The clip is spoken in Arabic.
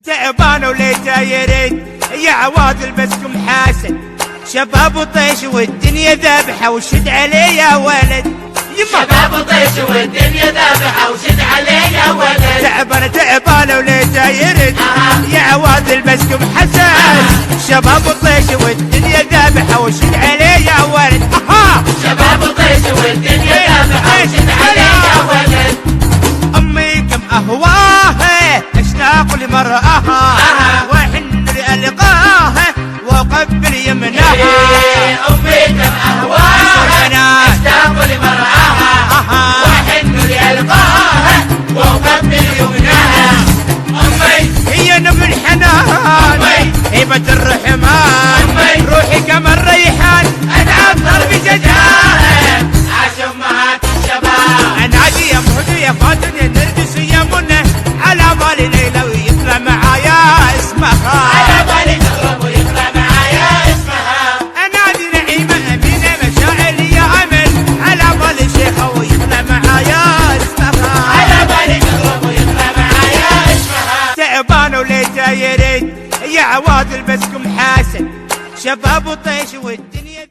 تعبان وليته يريد يا عوادل بسكم حاسد شباب وطيش والدنيا ذابحه وشد عليه يا ولد شباب وطيش والدنيا ذابحه وشد عليه يا ولد تعبان وليته يريد يا عوادل بسكم حسد شباب وطيش والدنيا ذابحه وشد عليه يا ولد شباب وطيش والدنيا ذابحه وشد عليه يا ولد امي كم اهواها اشتاق لمرأها وحن لألقاها وقبل يمنها امي كم اهواها اشتاق لمرأها وحن لألقاها وقبل يمنها امي هي نم الحنان هبة الرحمن روحي كما الريحان اتعطر بشجاها عاش امهات الشباب انادي يا مهدي يا فاتن يا نرجس يا منى على بالي ليلى ويطلع معايا اسمها على بالي تغرب ويطلع معايا اسمها انادي نعيمة امينة مشاعر يا امل على بالي شيخة ويطلع معايا اسمها على بالي تغرب ويطلع معايا اسمها تعبان وليته يريد يا عوادل بسكم حاسد شباب وطيش والدنيا